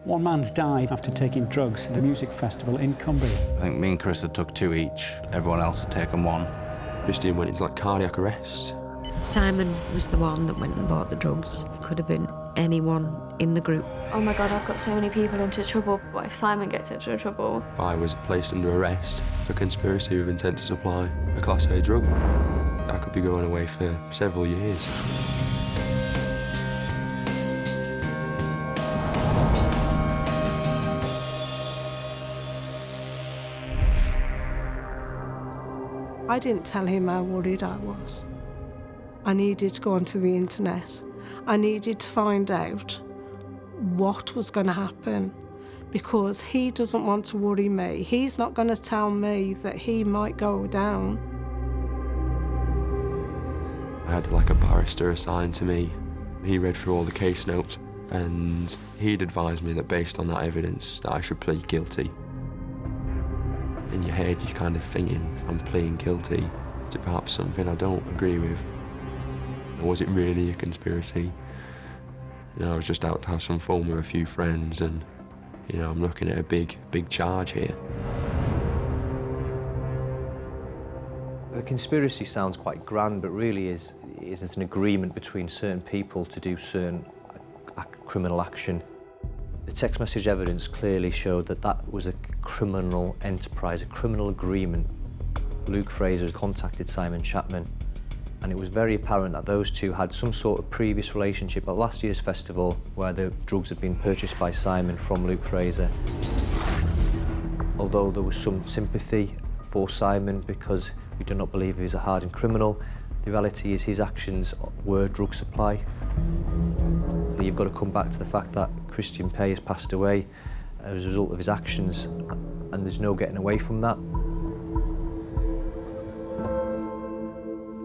One man's died after taking drugs at a music festival in Cumbria. I think me and Chris had took 2 each. Everyone else had taken 1. Christian went into like cardiac arrest. Simon was the one that went and bought the drugs. It could have been anyone in the group. Oh my God, I've got so many people into trouble. What if Simon gets into trouble? I was placed under arrest for conspiracy with intent to supply a Class A drug. I could be going away for several years. I didn't tell him how worried I was. I needed to go onto the internet. I needed to find out what was going to happen because he doesn't want to worry me. He's not going to tell me that he might go down. I had like a barrister assigned to me. He read through all the case notes and he'd advised me that based on that evidence that I should plead guilty. In your head, you're kind of thinking, I'm pleading guilty to perhaps something I don't agree with. Or was it really a conspiracy? You know, I was just out to have some fun with a few friends and, you know, I'm looking at a big charge here. The conspiracy sounds quite grand, but really is an agreement between certain people to do certain criminal action. The text message evidence clearly showed that that was a criminal enterprise, a criminal agreement. Luke Fraser contacted Simon Chapman, and it was very apparent that those two had some sort of previous relationship at last year's festival where the drugs had been purchased by Simon from Luke Fraser. Although there was some sympathy for Simon because we do not believe he was a hardened criminal, the reality is his actions were drug supply. You've got to come back to the fact that Christian Pay has passed away as a result of his actions, and there's no getting away from that.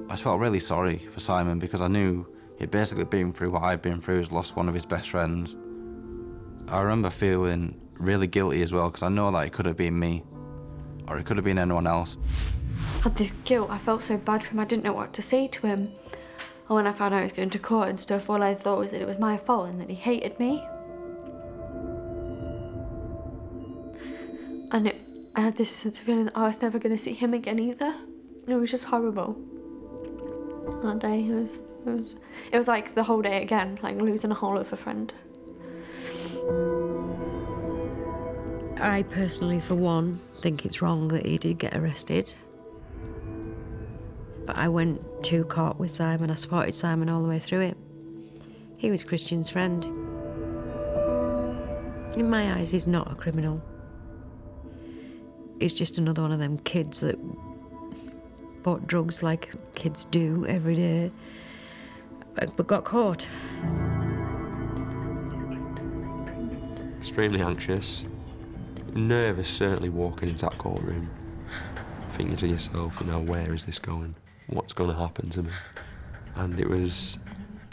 I felt really sorry for Simon because I knew he'd basically been through what I'd been through, he's lost one of his best friends. I remember feeling really guilty as well because I know that it could have been me or it could have been anyone else. I had this guilt. I felt so bad for him. I didn't know what to say to him. And when I found out he was going to court and stuff, all I thought was that it was my fault and that he hated me. And I had this sense of feeling that I was never going to see him again either. It was just horrible. That day, it was like the whole day again, like losing a whole other friend. I personally, for one, think it's wrong that he did get arrested. But I went to court with Simon. I supported Simon all the way through it. He was Christian's friend. In my eyes, he's not a criminal. He's just another one of them kids that bought drugs like kids do every day, but got caught. Extremely anxious, nervous certainly walking into that courtroom, thinking to yourself, you know, where is this going? What's going to happen to me? And it was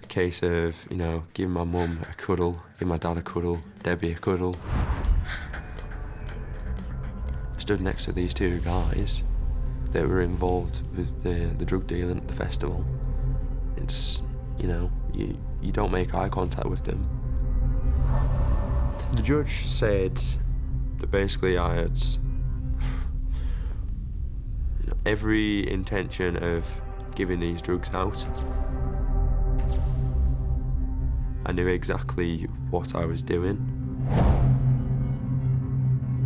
a case of, you know, giving my mum a cuddle, giving my dad a cuddle, Debbie a cuddle. Stood next to these two guys that were involved with the drug dealing at the festival. It's, you know, you don't make eye contact with them. The judge said that basically I had every intention of giving these drugs out. I knew exactly what I was doing.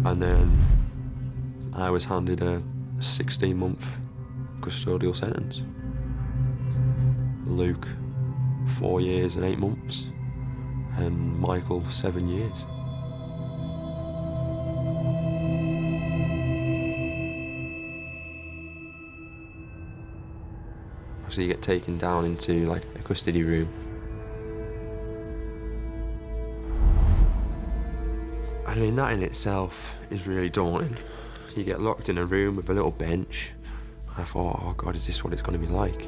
And then I was handed a 16-month custodial sentence. Luke, 4 years and 8 months, and Michael, 7 years. So you get taken down into like a custody room. I mean, that in itself is really daunting. You get locked in a room with a little bench. I thought, oh God, is this what it's going to be like?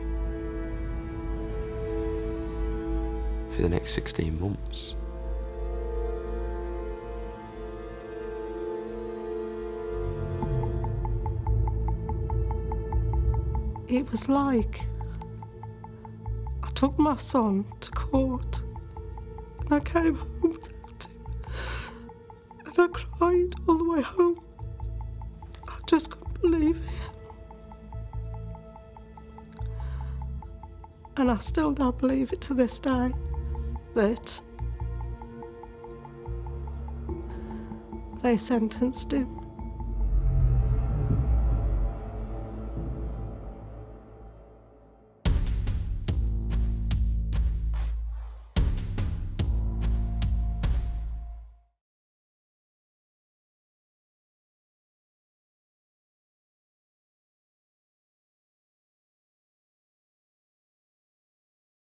For the next 16 months. It was like I took my son to court and I came home without him. cried all the way home. I just couldn't believe it. And I still don't believe it to this day, that they sentenced him